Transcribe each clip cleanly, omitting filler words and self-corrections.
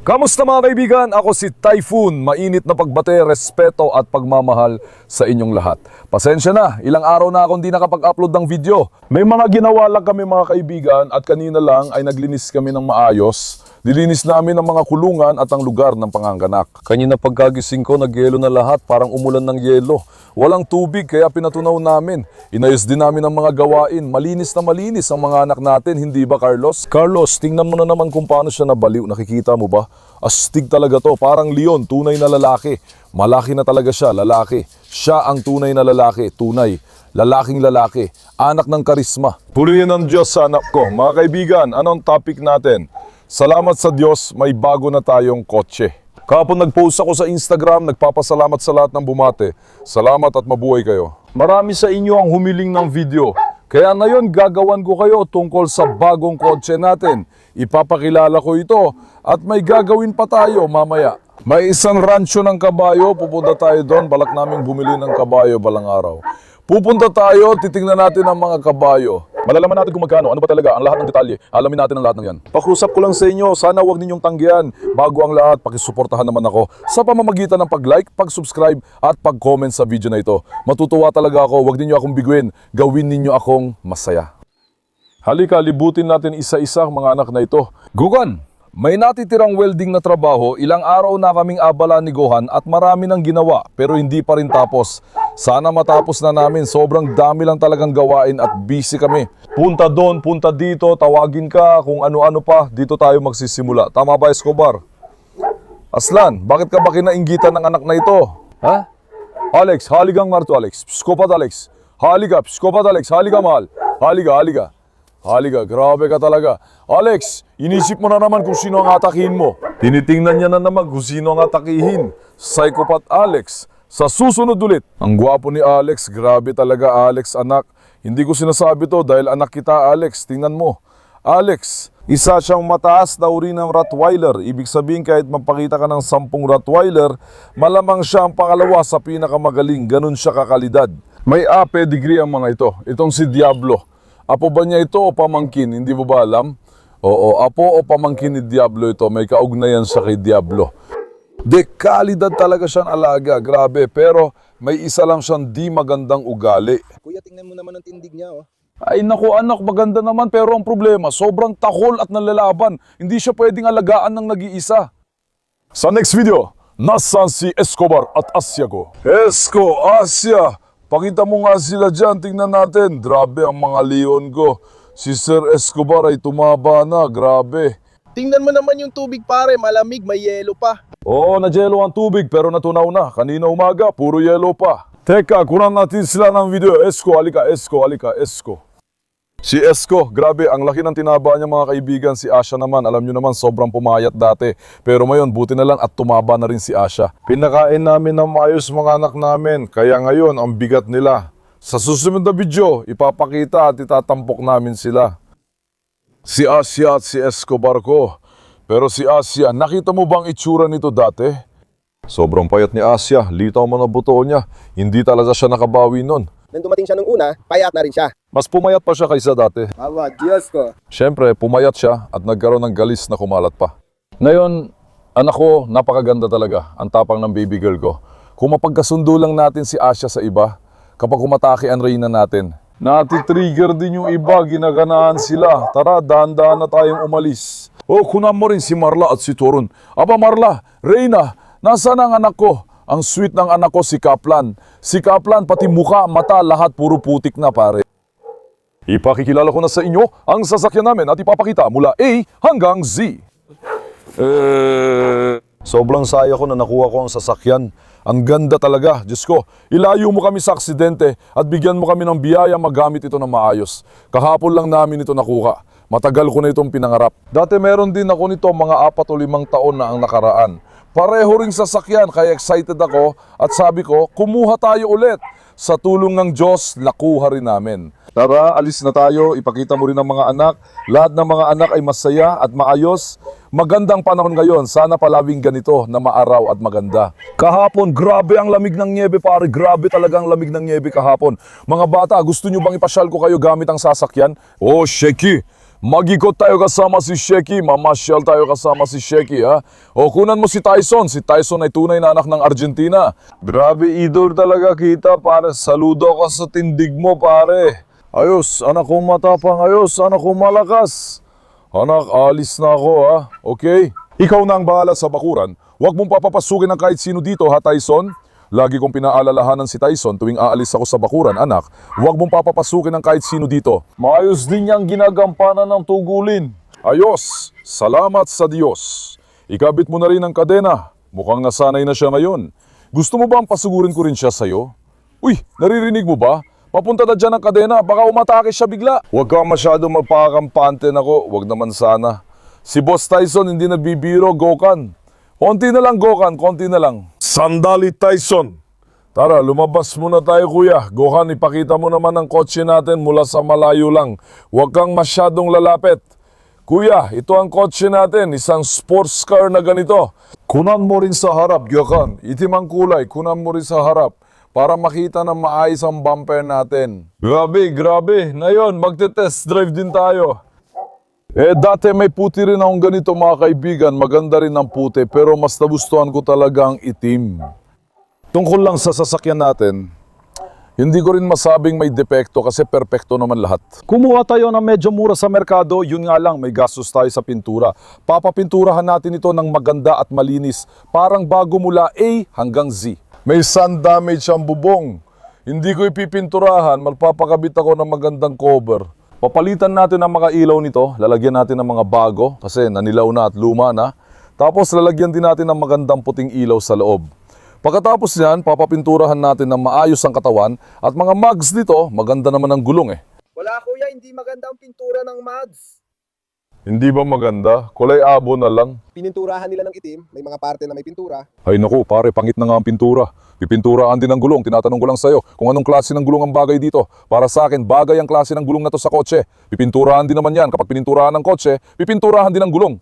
Kamusta mga kaibigan? Ako si Typhoon. Mainit na pagbate, respeto at pagmamahal sa inyong lahat. Pasensya na, ilang araw na akong di nakapag-upload ng video. May mga ginawa lang kami mga kaibigan at kanina lang ay naglinis kami ng maayos. Nilinis namin ang mga kulungan at ang lugar ng panganganak. Kanina pagkagising ko, nagyelo na lahat, parang umulan ng yelo. Walang tubig kaya pinatunaw namin. Inayos din namin ang mga gawain. Malinis na malinis ang mga anak natin, hindi ba Carlos? Carlos, tingnan mo na naman kung paano siya nabaliw. Nakikita mo ba? Astig talaga to, parang leon, tunay na lalaki. Malaki na talaga siya, lalaki. Siya ang tunay na lalaki, tunay. Lalaking lalaki, anak ng karisma. Purihin ng Diyos sa anak ko. Mga kaibigan, anong topic natin? Salamat sa Diyos, may bago na tayong kotse. Kahapon nag-post ako sa Instagram, nagpapasalamat sa lahat ng bumate. Salamat at mabuhay kayo. Marami sa inyo ang humiling ng video. Kaya ngayon gagawan ko kayo tungkol sa bagong kotse natin. Ipapakilala ko ito at may gagawin pa tayo mamaya. May isang rancho ng kabayo, pupunta tayo doon, balak naming bumili ng kabayo balang araw. Pupunta tayo, titingnan natin ang mga kabayo. Malalaman natin kung magkano, ano ba talaga ang lahat ng detalye. Alamin natin ang lahat ng yan. Pakusap ko lang sa inyo, sana huwag ninyong tanggihan. Bago ang lahat, pakisuportahan naman ako sa pamamagitan ng pag-like, pag-subscribe at pag-comment sa video na ito. Matutuwa talaga ako, huwag ninyo akong biguin. Gawin ninyo akong masaya. Halika, libutin natin isa-isa ang mga anak na ito. Gugan! May natitirang welding na trabaho, ilang araw na kaming abala ni Gohan at marami nang ginawa pero hindi pa rin tapos. Sana matapos na namin, sobrang dami lang talagang gawain at busy kami. Punta doon, punta dito, tawagin ka kung ano-ano pa, dito tayo magsisimula. Tama ba Escobar? Aslan, bakit ka ba kinainggitan ng anak na ito? Ha? Alex, haligang marto Alex. Psikopat Alex. Psikopat Alex, haliga mahal. Haliga. Haliga, grabe ka talaga. Alex, inisip mo na naman kung sino ang atakihin mo. Tinitingnan niya na naman kung sino ang atakihin. Psychopath Alex. Sa susunod ulit. Ang gwapo ni Alex, grabe talaga Alex anak. Hindi ko sinasabi to dahil anak kita Alex. Tingnan mo. Alex, isa siyang mataas na uri ng Rottweiler. Ibig sabihin kahit magpakita ka ng 10 Rottweiler, malamang siya ang pangalawa sa pinakamagaling. Ganun siya kakalidad. May A pedigree ang mga ito. Itong si Diablo. Apo ba niya ito o pamangkin? Hindi mo ba alam? Oo, apo o pamangkin ni Diablo ito. May kaugnayan siya kay Diablo. Kalidad talaga siyang alaga, grabe. Pero may isa lang siyang di magandang ugali. Kuya, tingnan mo naman ang tindig niya, oh. Ay naku anak, maganda naman pero ang problema, sobrang takol at nanlalaban. Hindi siya pwedeng alagaan ng nag-iisa. Sa next video, nasaan si Escobar at Asiago? Asya! Pakita mo nga sila dyan, tingnan natin. Grabe ang mga leon ko. Si Sir Escobar ay tumaba na, grabe. Tingnan mo naman yung tubig, pare. Malamig, may yelo pa. Oo, na-yelo ang tubig pero natunaw na. Kanina umaga, puro yelo pa. Teka, kunan natin sila ng video. Halika, Esko. Si Esko, grabe, ang laki ng tinaba niya mga kaibigan. Si Asya naman, alam nyo naman, sobrang pumayat dati. Pero ngayon, buti na lang at tumaba na rin si Asya. Pinakain namin ng maayos mga anak namin, kaya ngayon, ang bigat nila. Sa susunod na video, ipapakita at itatampok namin sila. Si Asya at si Escobar ko. Pero si Asya, nakita mo bang itsura nito dati? Sobrang payat ni Asya, litaw mo na buto niya. Hindi talaga siya nakabawi nun. Nang dumating siya nung una, payat na rin siya. Mas pumayat pa siya kaysa dati. Aba, Diyos ko. Siyempre, pumayat siya at nagkaroon ng galis na kumalat pa. Ngayon, anak ko, napakaganda talaga. Ang tapang ng baby girl ko. Kung mapagkasundo lang natin si Asya sa iba, kapag kumatake ang reyna natin, nati-trigger din yung iba, ginaganaan sila. Tara, dahan-dahan na tayong umalis. O, kunan mo rin si Marla at si Torun. Aba Marla, Reyna, nasaan ang anak ko? Ang sweet ng anak ko si Kaplan. Si Kaplan, pati muka, mata, lahat puro putik na pare. Ipakikilala ko na sa inyo ang sasakyan namin at ipapakita mula A hanggang Z. Sobrang saya ko na nakuha ko ang sasakyan. Ang ganda talaga, Diyos ko. Ilayo mo kami sa aksidente at bigyan mo kami ng biyaya magamit ito ng maayos. Kahapon lang namin ito nakuha. Matagal ko na itong pinangarap. Dati meron din ako nito mga 4 o 5 taon na ang nakaraan. Pareho ring sasakyan kaya excited ako at sabi ko, kumuha tayo ulit. Sa tulong ng Diyos, nakuha rin namin. Tara, alis na tayo. Ipakita mo rin ang mga anak. Lahat ng mga anak ay masaya at maayos. Magandang panahon ngayon. Sana palawing ganito na maaraw at maganda. Kahapon, grabe ang lamig ng niebe pare. Grabe talaga ang lamig ng niebe kahapon. Mga bata, gusto nyo bang ipasyal ko kayo gamit ang sasakyan? Oh, shaky. Mag-ikot tayo kasama si Sheki, mamasyal tayo kasama si Sheki ha. O kunan mo si Tyson ay tunay na anak ng Argentina. Grabe idol talaga kita pare, saludo ka sa tindig mo pare. Ayos, anak kong matapang, ayos, anak kong malakas. Anak, alis na ako ha, okay? Ikaw na ang bahala sa bakuran, huwag mong papapasukin ng kahit sino dito ha Tyson. Lagi kong pinaalalahanan si Tyson tuwing aalis ako sa bakuran, anak, huwag mong papapasukin ng kahit sino dito. Maayos din niyang ginagampanan ng tugulin. Ayos, salamat sa Diyos. Ikabit mo na rin ang kadena, mukhang nasanay na siya ngayon. Gusto mo ba ang pasugurin ko rin siya sa'yo? Uy, naririnig mo ba? Papunta na dyan ang kadena, baka umatake siya bigla. Huwag kang masyado magpakakampante nako, huwag naman sana. Si Boss Tyson hindi nagbibiro, Gokan. Konti na lang, Gokan, konti na lang. Sandali, Tyson. Tara, lumabas muna tayo, kuya. Gokan, ipakita mo naman ang kotse natin mula sa malayo lang. Huwag kang masyadong lalapit. Kuya, ito ang kotse natin, isang sports car na ganito. Kunan mo rin sa harap, Gokan. Itim ang kulay, kunan mo rin sa harap para makita na maayos ang bumper natin. Grabe, grabe. Ngayon, magte-test drive din tayo. Dati may puti rin akong ganito mga kaibigan, maganda rin ang puti pero mas nagustuhan ko talaga ang itim. Tungkol lang sa sasakyan natin, hindi ko rin masabing may depekto kasi perpekto naman lahat. Kumuha tayo ng medyo mura sa merkado, yun nga lang may gastos tayo sa pintura. Papapinturahan natin ito ng maganda at malinis, parang bago mula A hanggang Z. May sun damage ang bubong. Hindi ko ipipinturahan, magpapakabit ako ng magandang cover. Papalitan natin ang mga ilaw nito, lalagyan natin ng mga bago kasi nanilaw na at luma na. Tapos lalagyan din natin ng magandang puting ilaw sa loob. Pagkatapos niyan, papapinturahan natin ng maayos ang katawan at mga mugs nito, maganda naman ang gulong eh. Wala kuya, hindi maganda ang pintura ng mags. Hindi ba maganda? Kulay abo na lang. Pininturahan nila ng itim, may mga parte na may pintura. Ay naku, pare, pangit na nga ang pintura. Pipinturahan din ang gulong. Tinatanong ko lang sa'yo kung anong klase ng gulong ang bagay dito. Para sa akin, bagay ang klase ng gulong na to sa kotse. Pipinturahan din naman yan. Kapag pininturahan ng kotse, pipinturahan din ang gulong.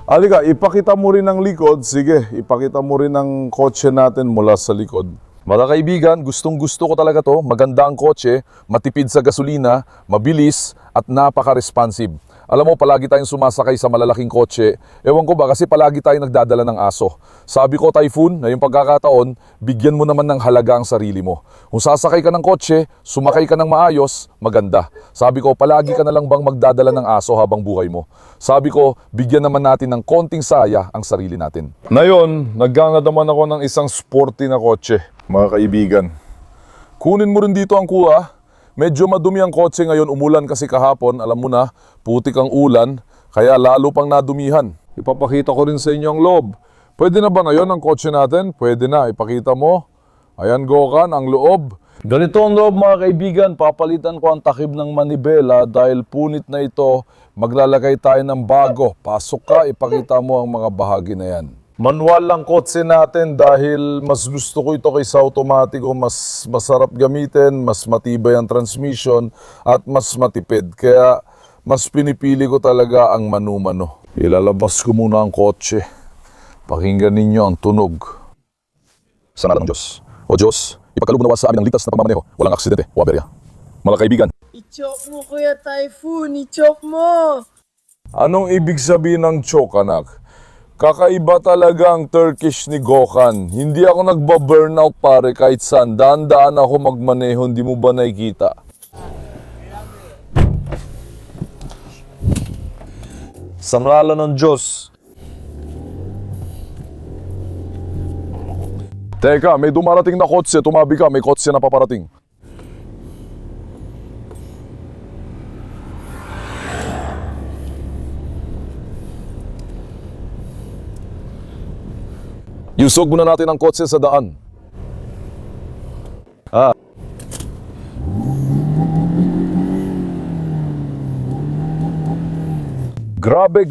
Alika, ipakita mo rin ang likod. Sige, ipakita mo rin ang kotse natin mula sa likod. Mga kaibigan, gustong gusto ko talaga to. Maganda ang kotse, matipid sa gasolina, mabilis at napaka-responsive. Alam mo, palagi tayong sumasakay sa malalaking kotse. Ewan ko ba, kasi palagi tayong nagdadala ng aso. Sabi ko, Typhoon, na yung pagkakataon, bigyan mo naman ng halaga ang sarili mo. Kung sasakay ka ng kotse, sumakay ka ng maayos, maganda. Sabi ko, palagi ka na lang bang magdadala ng aso habang buhay mo? Sabi ko, bigyan naman natin ng konting saya ang sarili natin. Ngayon, naggangad naman ako ng isang sporty na kotse, mga kaibigan. Kunin mo rin dito ang kuha. Medyo madumi ang kotse ngayon, umulan kasi kahapon, alam mo na, putik ang ulan, kaya lalo pang nadumihan. Ipapakita ko rin sa inyo ang loob. Pwede na ba ngayon ang kotse natin? Pwede na, ipakita mo. Ayan, Gokan, ang loob. Ganito ang loob mga kaibigan, papalitan ko ang takip ng manibela dahil punit na ito, maglalagay tayo ng bago. Pasok ka, ipakita mo ang mga bahagi na yan. Manual lang kotse natin dahil mas gusto ko ito kaysa automatic o mas masarap gamitin, mas matibay ang transmission at mas matipid. Kaya mas pinipili ko talaga ang manu-mano. Ilalabas ko muna ang kotse. Pakinggan ninyo ang tunog. Sa ngalan ng Diyos. O Diyos, ipagkaloob mo nawa sa amin ang ligtas na pagmamaneho. Walang aksidente o aberya. Mga kaibigan. I-chop mo Kuya Typhoon, i-chop mo! Anong ibig sabihin ng choke, anak? Kakaiba talaga ang Turkish ni Gokan. Hindi ako nagba-burnout pare kahit saan. Daan-daan ako magmaneho, hindi mo ba nakikita? Sa ngalan ng Diyos. Teka, may dumarating na kotse. Tumabi ka, may kotse na paparating. Yusog muna natin ang kotse sa daan. Grabe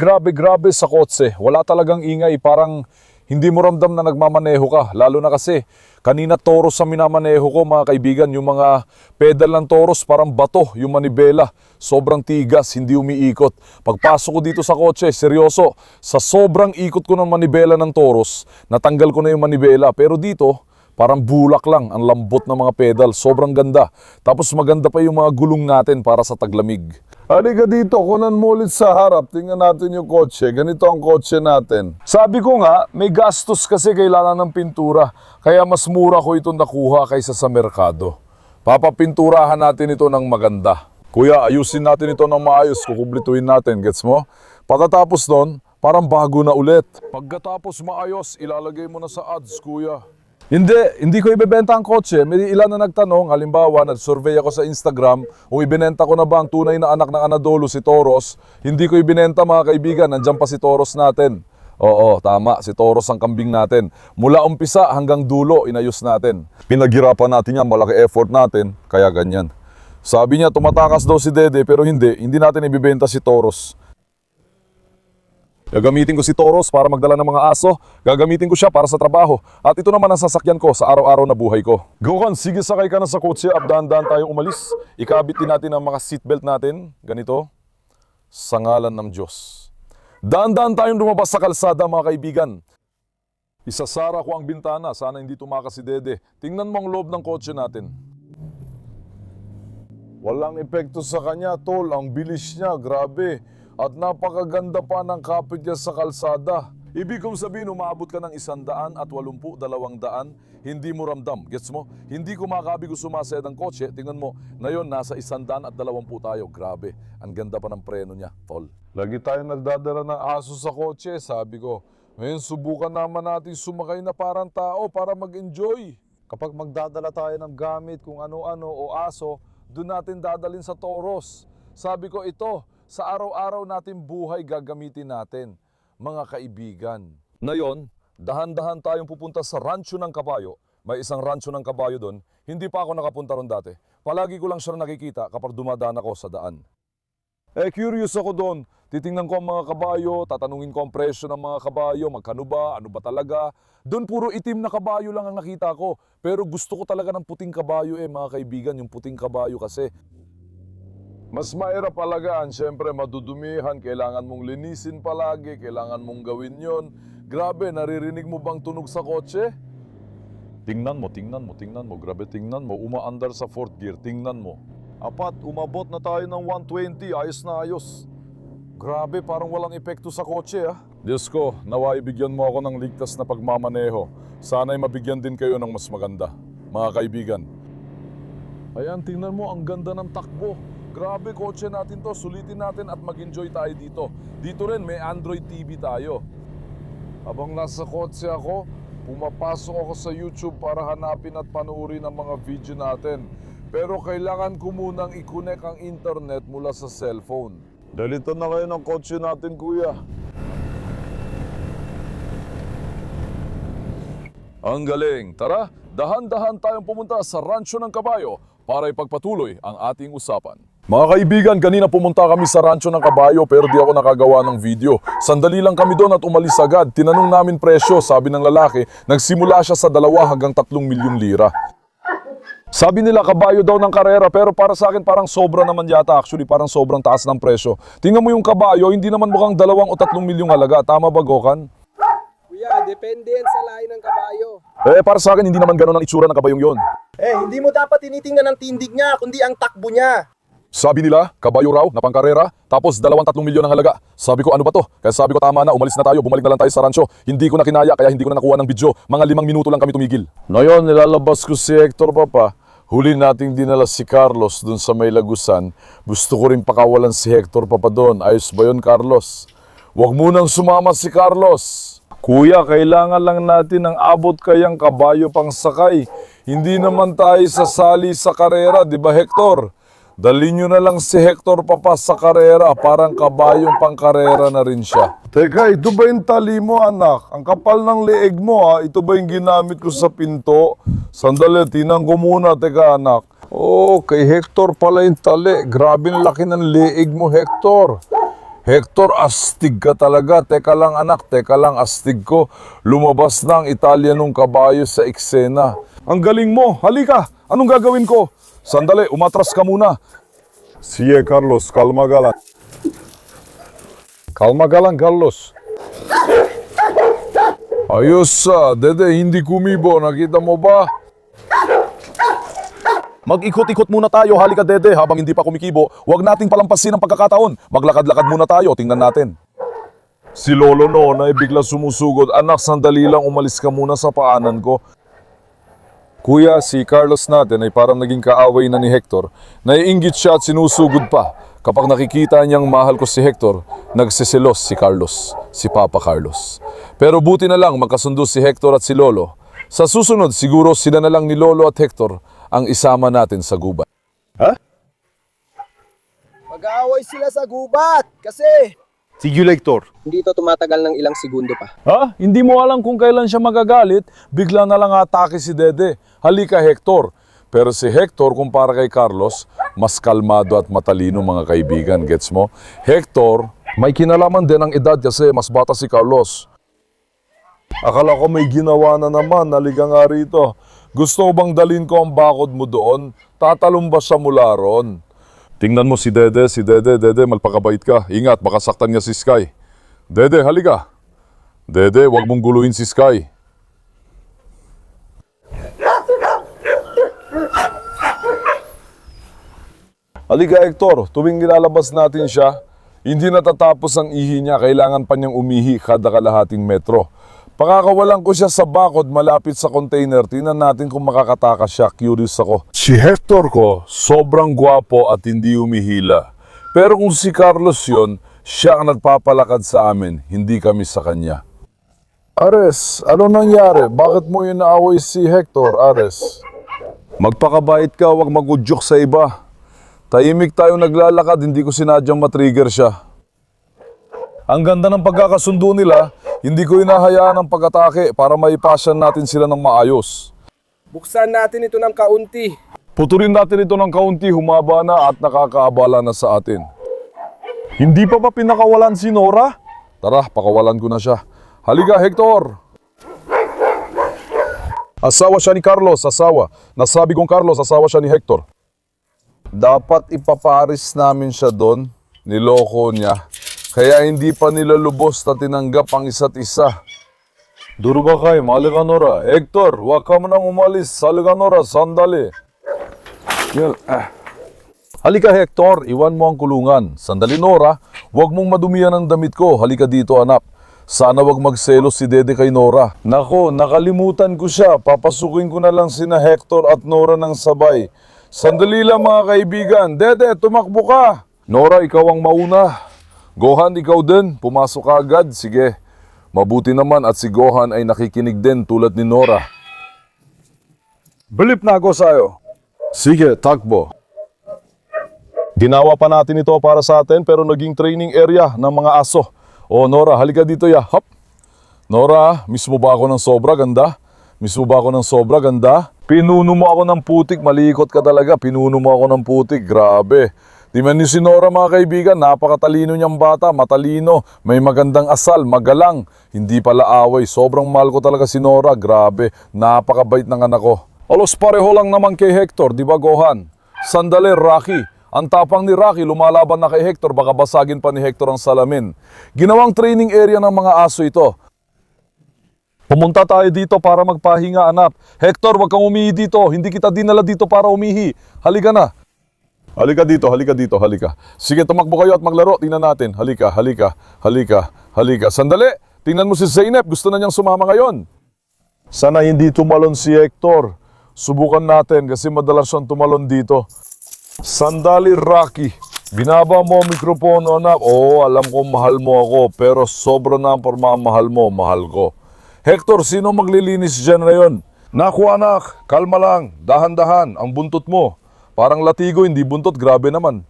sa kotse. Wala talagang ingay. Parang hindi mo ramdam na nagmamaneho ka. Lalo na kasi kanina toros sa minamaneho ko mga kaibigan. Yung mga pedal ng toros parang bato. Yung manibela. Sobrang tigas, hindi umiikot. Pagpasok ko dito sa kotse, seryoso. Sa sobrang ikot ko ng manibela ng toros, natanggal ko na yung manibela. Pero dito, Parang bulak lang, ang lambot ng mga pedal, sobrang ganda. Tapos maganda pa yung mga gulong natin para sa taglamig. Halika dito, kunan mo ulit sa harap, tingnan natin yung kotse. Ganito ang kotse natin. Sabi ko nga, may gastos kasi kailangan ng pintura. Kaya mas mura ko ito nakuha kaysa sa merkado. Papapinturahan natin ito ng maganda. Kuya, ayusin natin ito ng maayos, kukumplituhin natin, gets mo? Pagkatapos nun, parang bago na ulit. Pagkatapos maayos, ilalagay mo na sa ads, kuya. Hindi ko ibebenta ang kotse. May ilan na nagtanong, halimbawa, nag-survey ako sa Instagram, o ibinenta ko na ba ang tunay na anak ng Anadolu, si Toros. Hindi ko ibinenta, mga kaibigan, nandiyan pa si Toros natin. Oo, tama, si Toros ang kambing natin. Mula umpisa hanggang dulo, inayos natin. Pinaghirapan natin yan, malaki effort natin, kaya ganyan. Sabi niya, tumatakas daw si Dede, pero hindi natin ibibenta si Toros. Gagamitin ko si Toros para magdala ng mga aso. Gagamitin ko siya para sa trabaho. At ito naman ang sasakyan ko sa araw-araw na buhay ko. Gohan, sige sakay ka na sa kotse at dahan-dahan tayong umalis. Ikabit din natin ang mga seatbelt natin. Ganito. Sa ngalan ng Diyos. Dahan-dahan tayong lumabas sa kalsada, mga kaibigan. Isasara ko ang bintana. Sana hindi tumakas si Dede. Tingnan mo ang loob ng kotse natin. Walang epekto sa kanya, tol. Ang bilis niya, grabe. At napakaganda pa ng kapit niya sa kalsada. Ibig kong sabihin, umabot ka ng 180, 200, hindi mo ramdam. Gets mo? Hindi kumakabi ko sumasayad ang kotse. Tingnan mo, ngayon nasa 120 tayo. Grabe, ang ganda pa ng preno niya, tol. Lagi tayo nagdadala ng aso sa kotse, sabi ko. Ngayon subukan naman natin sumakay na parang tao para mag-enjoy. Kapag magdadala tayo ng gamit kung ano-ano o aso, doon natin dadalhin sa Toros. Sabi ko ito, sa araw-araw natin buhay gagamitin natin, mga kaibigan. Ngayon, dahan-dahan tayong pupunta sa Rancho ng Kabayo. May isang Rancho ng Kabayo doon. Hindi pa ako nakapunta ron dati. Palagi ko lang siya nakikita kapag dumadaan ako sa daan. Curious ako doon. Titingnan ko ang mga kabayo, tatanungin ko ang presyo ng mga kabayo, magkano ba, ano ba talaga. Doon puro itim na kabayo lang ang nakita ko. Pero gusto ko talaga ng puting kabayo mga kaibigan, yung puting kabayo kasi. Mas mahirap alagaan, syempre madudumihan, kailangan mong linisin palagi, kailangan mong gawin yon. Grabe, naririnig mo bang tunog sa kotse? Tingnan mo, grabe tingnan mo, umaandar sa 4th gear, tingnan mo. Apat, umabot na tayo ng 120, ayos na ayos. Grabe, parang walang epekto sa kotse Diyos ko, nawa ibigyan mo ako ng ligtas na pagmamaneho. Sana'y mabigyan din kayo ng mas maganda, mga kaibigan. Ayan, tingnan mo, ang ganda ng takbo. Grabe, kotse natin to. Sulitin natin at mag-enjoy tayo dito. Dito rin, may Android TV tayo. Habang nasa kotse ako, pumapasok ako sa YouTube para hanapin at panoorin ang mga video natin. Pero kailangan ko munang i-connect ang internet mula sa cellphone. Dalitan na kayo ng kotse natin, kuya. Ang galing. Tara, dahan-dahan tayong pumunta sa Rancho ng Kabayo para ipagpatuloy ang ating usapan. Mga kaibigan, kanina pumunta kami sa Rancho ng Kabayo pero di ako nakagawa ng video. Sandali lang kami doon at umalis agad. Tinanong namin presyo, sabi ng lalaki, nagsimula siya sa 2 hanggang 3 milyong lira. Sabi nila kabayo daw ng karera pero para sa akin parang sobra naman yata, actually parang sobrang taas ng presyo. Tingnan mo yung kabayo, hindi naman mukhang 2 o 3 milyong halaga. Tama ba, Gokan? Kuya, depende yan sa lahi ng kabayo. Para sa akin hindi naman ganun ang itsura ng kabayong yon. Hindi mo dapat tinitingnan ang tindig niya, kundi ang takbo niya. Sabi nila, kabayo raw na pangkarera, tapos 2-3 milyon ang halaga. Sabi ko, ano ba to? Kaya sabi ko, tama na, umalis na tayo, bumalik na lang tayo sa rancho. Hindi ko na kinaya, kaya hindi ko na nakuha ng video. Mga 5 minuto lang kami tumigil. Ngayon, nilalabas ko si Hector, Papa. Huli nating dinala si Carlos dun sa may Lagusan. Gusto ko rin pakawalan si Hector, Papa, doon. Ayos ba yun, Carlos? Huwag munang sumama si Carlos. Kuya, kailangan lang natin ng abot kayang kabayo pang sakay. Hindi naman tayo sasali sa karera, di ba, Hector? Dalhin nyo na lang si Hector, Papa, sa karera. Parang kabayong pang karera na rin siya. Teka, ito ba yung tali mo, anak? Ang kapal ng leeg mo, Ito ba yung ginamit ko sa pinto? Sandali, tinang ko muna. Teka, anak. Kay Hector pala yung tali. Grabe ang laki ng leeg mo, Hector. Hector, astig ka talaga. Teka lang, anak. Teka lang, astig ko. Lumabas na ang Italianong kabayo sa eksena. Ang galing mo. Halika. Anong gagawin ko? Sandali, umatras ka muna. Sige, Carlos, kalma ka lang. Kalma ka lang, Carlos. Ayos Dede, hindi kumibo. Nakita mo ba? Mag-ikot-ikot muna tayo, halika Dede, habang hindi pa kumikibo, huwag nating palampasin ang pagkakataon. Maglakad-lakad muna tayo, tingnan natin. Si Lolo Nonoy bigla sumusugod, anak sandali lang umalis ka muna sa paanan ko. Kuya, si Carlos natin ay parang naging kaaway na ni Hector. Naiinggit siya at sinusugod pa. Kapag nakikita niyang mahal ko si Hector, nagsisilos si Carlos, si Papa Carlos. Pero buti na lang magkasundo si Hector at si Lolo. Sa susunod, siguro sila na lang ni Lolo at Hector ang isama natin sa gubat. Mag-aaway sila sa gubat kasi Sige, Hector. hindi to tumatagal ng ilang segundo pa. Hindi mo alam kung kailan siya magagalit, bigla na lang atake si Dede. Halika Hector. Pero si Hector kumpara kay Carlos, mas kalmado at matalino mga kaibigan, gets mo? Hector, may kinalaman din ang edad kasi mas bata si Carlos. Akala ko may ginawa na naman, halika nga rito. Gusto mo bang dalhin ko ang bakod mo doon? Tatalon ba siya mula ron? Tingnan mo si Dede, Dede, malpakabait ka. Ingat, baka saktan niya si Sky. Dede, halika. Dede, wag mong guluhin si Sky. Halika Hector, tuwing nilalabas natin siya, hindi natatapos ang ihi niya, kailangan pa niyang umihi kada kalahating metro. Pakakawalan ko siya sa bakod malapit sa container, tingnan natin kung makakatakas siya, curious ako. Si Hector ko, sobrang gwapo at hindi umihila. Pero kung si Carlos yon, siya ang nagpapalakad sa amin, hindi kami sa kanya. Ares, ano nangyari? Bakit mo inaaway si Hector, Ares? Magpakabait ka, wag magudyok sa iba. Tahimik tayo naglalakad, hindi ko sinadyang matrigger siya. Ang ganda ng pagkakasundo nila, hindi ko hinahayaan ang pag-atake para maipasyan natin sila ng maayos. Buksan natin ito ng kaunti. Puturin natin ito ng kaunti, humaba na at nakakaabala na sa atin. Hindi pa ba pinakawalan si Nora? Tara, pakawalan ko na siya. Halika Hector! Asawa siya ni Carlos, asawa. Nasabi kong Carlos, asawa siya ni Hector. Dapat ipaparis namin siya doon, niloko niya. Kaya hindi pa nila lubos na tinanggap ang isa't isa. Duro ba kayo, halika Nora. Hector, wag ka mo nang umalis. Halika Nora, sandali. Halika Hector, iwan mo ang kulungan. Sandali Nora, wag mong madumihan ang damit ko. Halika dito anak. Sana wag magselos si Dede kay Nora. Nako, nakalimutan ko siya. Papasukin ko na lang sina Hector at Nora ng sabay. Sandali lang mga kaibigan. Dede, tumakbo ka. Nora, ikaw ang mauna. Gohan, ikaw din. Pumasok ka agad. Sige. Mabuti naman at si Gohan ay nakikinig din tulad ni Nora. Bilip na ako sa'yo. Sige, takbo. Ginawa pa natin ito para sa atin pero naging training area ng mga aso. O Nora, halika dito ya. Hop. Nora, miss mo ba ako ng sobra ganda? Miss mo ba ako ng sobra ganda? Pinuno mo ako ng putik, malikot ka talaga. Pinuno mo ako ng putik, grabe. Di man ni si Nora mga kaibigan, napakatalino niyang bata, matalino, may magandang asal, magalang. Hindi pala away, sobrang mahal ko talaga si Nora, grabe, napakabait ng anak ko. Alos pareho lang naman kay Hector, di ba Gohan? Sandali, Rocky. Ang tapang ni Rocky, lumalaban na kay Hector, baka basagin pa ni Hector ang salamin. Ginawang training area ng mga aso ito. Pumunta tayo dito para magpahinga, anak. Hector, wag kang umihi dito. Hindi kita dinala dito para umihi. Halika na. Halika dito, halika dito, halika. Sige, tumakbo kayo at maglaro. Tingnan natin. Halika, halika, halika, halika. Sandali, tingnan mo si Zeynep. Gusto na niyang sumama ngayon. Sana hindi tumalon si Hector. Subukan natin kasi madalas siyang tumalon dito. Sandali, Rocky. Binaba mo ang mikropono, anak. Oo, alam ko mahal mo ako, pero sobra na ang pagmamahal mo, mahal ko. Hector, sino maglilinis dyan ngayon? Naku anak, kalma lang, dahan-dahan, ang buntot mo. Parang latigo, hindi buntot, grabe naman.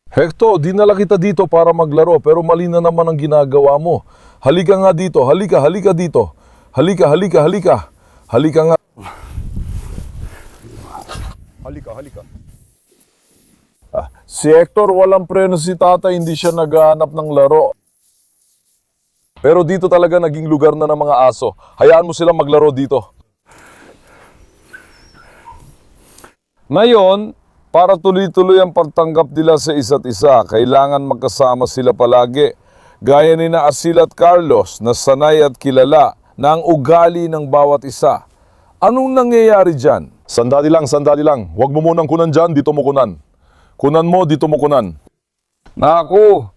Hector, dinala kita dito para maglaro, pero mali na naman ang ginagawa mo. Halika nga dito, halika, halika dito. Halika, halika, halika. Halika nga. Halika, halika. Si Hector, walang preno si tatay, hindi siya naghahanap ng laro. Pero dito talaga naging lugar na ng mga aso. Hayaan mo silang maglaro dito. Ngayon, para tuloy-tuloy ang pagtanggap nila sa isa't isa, kailangan magkasama sila palagi. gaya ni na Asil at Carlos na sanay at kilala na ang ugali ng bawat isa. Anong nangyayari dyan? Sandali lang. Huwag mo munang kunan dyan, dito mo kunan. Kunan mo, dito mo kunan. Naku,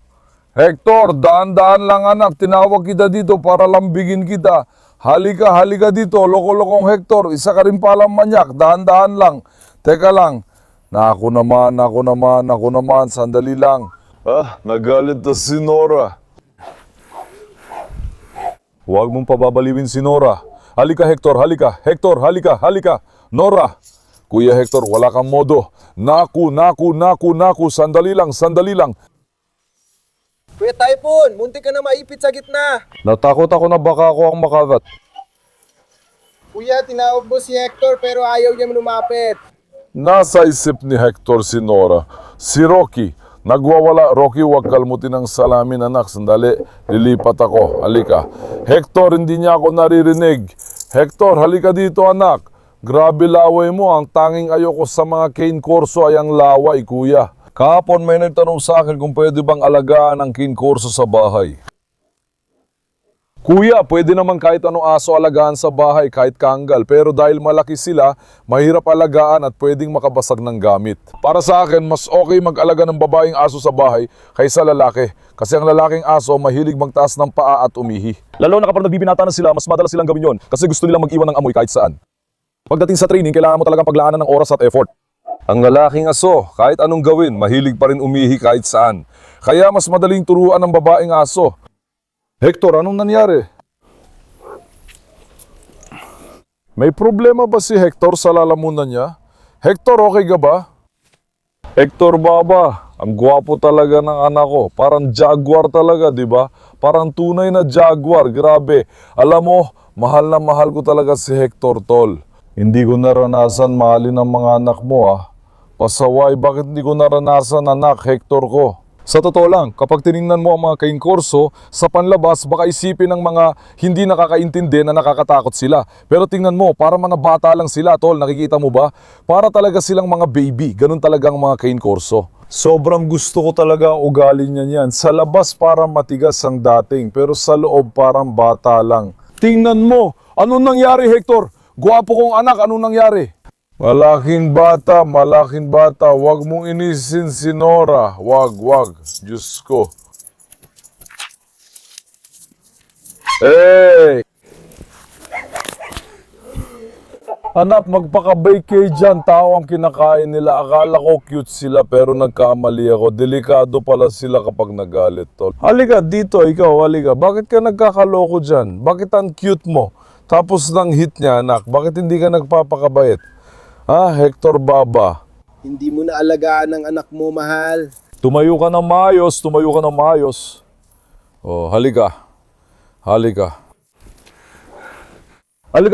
Hector, daan-daan lang anak. Tinawag kita dito para lambigin kita. Halika dito. Loko-lokong Hector, isa ka rin palang manyak. Daan-daan lang. Teka lang. Naku naman. Sandali lang. Nagalit na si Nora. Huwag mong pababaliwin si Nora. Halika Hector, halika. Nora. Kuya Hector, wala kang modo. Naku. Sandali lang. Kuya Typhoon, muntik ka na maipit sa gitna. Natakot ako na baka ako ang makagat. Kuya, tinawag mo si Hector pero ayaw niya lumapit. Nasa isip ni Hector si Nora. Si Rocky. Nagwawala. Rocky, huwag kalmutin ang salamin anak. Sandali, lilipat ako. Halika. Hector, hindi niya ako naririnig. Hector, halika dito anak. Grabe laway mo. Ang tanging ayoko sa mga cane corso ay ang laway, kuya. Kahapon may nagtanong sa akin kung pwede bang alagaan ang cane corso sa bahay. Kuya, pwede naman kahit anong aso alagaan sa bahay, kahit kanggal. Pero dahil malaki sila, mahirap alagaan at pwedeng makabasag ng gamit. Para sa akin, mas okay mag-alaga ng babaeng aso sa bahay kaysa lalaki. Kasi ang lalaking aso mahilig magtaas ng paa at umihi. Lalo na kapag nagbibinata na sila, mas madalas silang gawin yon kasi gusto nilang mag-iwan ng amoy kahit saan. Pagdating sa training, kailangan mo talagang paglaanan ng oras at effort. Ang lalaking aso, kahit anong gawin, mahilig pa rin umihi kahit saan. Kaya mas madaling turuan ng babaeng aso. Hector, anong nangyari? May problema ba si Hector sa lalamunan niya? Hector, okay ka ba? Hector, baba. Ang gwapo talaga ng anak ko. Parang jaguar talaga, di ba? Parang tunay na jaguar. Grabe. Alam mo, mahal na mahal ko talaga si Hector, tol. Hindi ko naranasan mahalin ang mga anak mo, ah. Pasaway, bakit hindi ko naranasan anak, Hector ko? Sa totoo lang, kapag tiningnan mo ang mga cane corso, sa panlabas baka isipin ng mga hindi nakakaintindi na nakakatakot sila. Pero tingnan mo, para mga bata lang sila, tol, nakikita mo ba? Para talaga silang mga baby, ganun talaga ang mga cane corso. Sobrang gusto ko talaga ugali niya niyan. Sa labas parang matigas ang dating, pero sa loob parang bata lang. Tingnan mo, anong nangyari Hector? Gwapo kong anak, anong nangyari? Malaking bata, wag mong inisin si Nora. Wag, Diyos ko. Hey! Anak, magpakabay kayo dyan. Tao ang kinakain nila. Akala ko cute sila pero nagkamali ako. Delikado pala sila kapag nagalit, tol. Halika dito, ikaw, halika. Bakit ka nagkakaloko dyan? Bakit ang cute mo? Tapos ng hit niya, anak. Bakit hindi ka nagpapakabait? Hector Baba. Hindi mo na alagaan ang anak mo, mahal. Tumayo ka ng maayos. Oh, halika. Halika,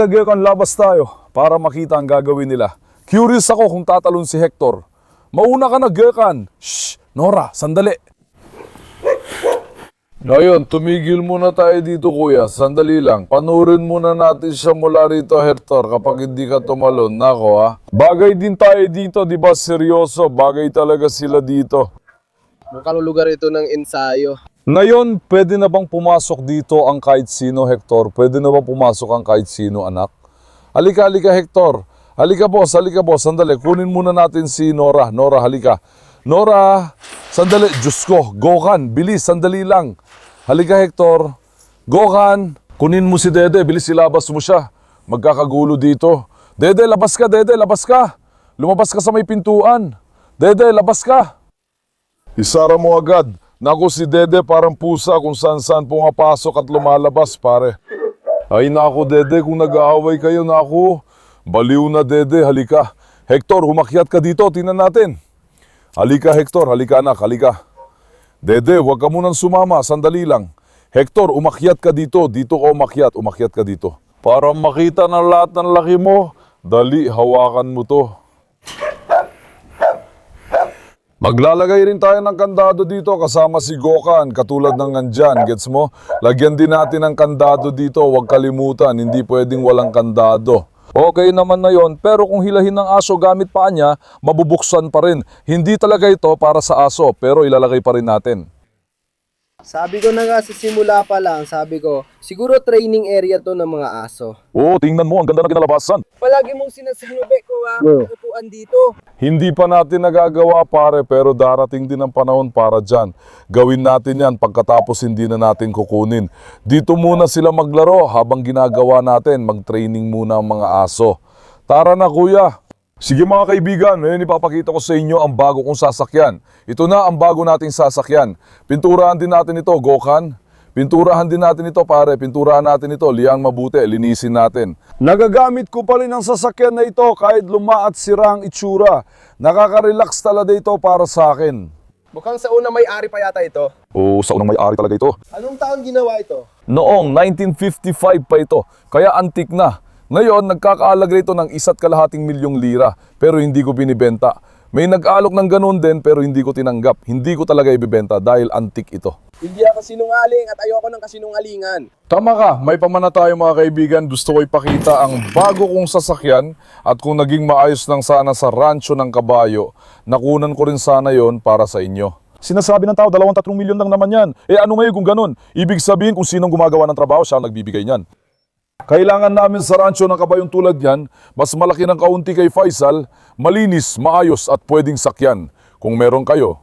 Gekan, labas tayo para makita ang gagawin nila. Curious ako kung tatalon si Hector. Mauna ka na, Gekan. Shh! Nora, sandali. Ngayon, tumigil muna tayo dito kuya. Sandali lang. Panurin muna natin siya mula rito, Hector, kapag hindi ka tumalon. Nako ha. Bagay din tayo dito, di ba? Seryoso. Bagay talaga sila dito. Mukhang lugar ito ng ensayo. Ngayon, pwede na bang pumasok dito ang kahit sino, Hector? Pwede na bang pumasok ang kahit sino, anak? Halika, Hector. Halika boss. Sandali, kunin muna natin si Nora. Nora, halika. Nora, sandali. Diyos ko, Gokan, bilis, sandali lang. Halika, Hector. Gokan, kunin mo si Dede, bilis ilabas mo siya. Magkakagulo dito. Dede, labas ka. Lumabas ka sa may pintuan. Dede, labas ka. Isara mo agad. Naku, si Dede parang pusa kung saan-saan pumapasok at lumalabas, pare. Ay naku, Dede, kung nag-aaway kayo, naku. Baliw na, Dede, halika. Hector, humakyat ka dito, tingnan natin. Halika, Hector, halika anak, halika. Dede, huwag ka munang sumama, sandali lang. Hector, umakyat ka dito, umakyat ka dito. Para makita ng lahat ng laki mo, dali, hawakan mo to. Maglalagay rin tayo ng kandado dito kasama si Gokan, katulad ng nandyan, gets mo? Lagyan din natin ng kandado dito, huwag kalimutan, hindi pwedeng walang kandado. Okay naman na yon, pero kung hilahin ng aso gamit paa niya, mabubuksan pa rin. Hindi talaga ito para sa aso, pero ilalagay pa rin natin. Sabi ko na nga sa simula pa lang, sabi ko, siguro training area to ng mga aso. Oo, tingnan mo, ang ganda ng kinalabasan. Palagi mong sinasabi ko upuan dito. Hindi pa natin nagagawa pare, pero darating din ang panahon para dyan. Gawin natin yan pagkatapos hindi na natin kukunin. Dito muna sila maglaro habang ginagawa natin, mag-training muna ang mga aso. Tara na kuya. Sige mga kaibigan, ngayon ipapakita ko sa inyo ang bago kong sasakyan. Ito na ang bago nating sasakyan. Pinturahan din natin ito, Gokhan. Pinturahan din natin ito pare, pinturahan natin ito, liyang mabuti, linisin natin. Nagagamit ko pa rin ang sasakyan na ito kahit luma at sira ang itsura. Nakaka-relax talaga ito para sa akin. Mukhang sa unang may-ari pa yata ito. Oo, sa unang may-ari talaga ito. Anong taon ginawa ito? Noong 1955 pa ito, kaya antik na. Ngayon, nagkakaalaga ito ng 1.5 milyong lira, pero hindi ko binibenta. May nag-alok ng ganun din, pero hindi ko tinanggap. Hindi ko talaga ibibenta dahil antik ito. Hindi ako sinungaling at ayoko ng kasinungalingan. Tama ka, may pamana tayo mga kaibigan. Gusto ko ipakita ang bago kong sasakyan at kung naging maayos lang sana sa rancho ng kabayo, nakunan ko rin sana yon para sa inyo. Sinasabi ng tao, 2-3 milyon lang naman yan. Ano ngayon kung ganun? Ibig sabihin kung sinong gumagawa ng trabaho, siya ang nagbibigay niyan. Kailangan namin sa rancho ng kabayong tulad yan, mas malaki ng kaunti kay Faisal, malinis, maayos at pwedeng sakyan. Kung meron kayo.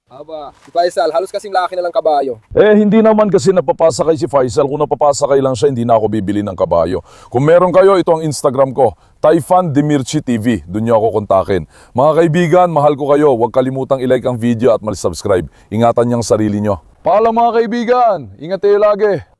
Aba, si Faisal, halos kasing laki na lang kabayo. Hindi naman kasi napapasakay si Faisal. Kung napapasakay lang siya, hindi na ako bibili ng kabayo. Kung meron kayo, ito ang Instagram ko, Taifan Demirci TV. Doon niyo ako kontakin. Mga kaibigan, mahal ko kayo. Huwag kalimutang i-like ang video at mag-subscribe. Ingatan niyang sarili niyo. Paalam mga kaibigan, ingat kayo lagi.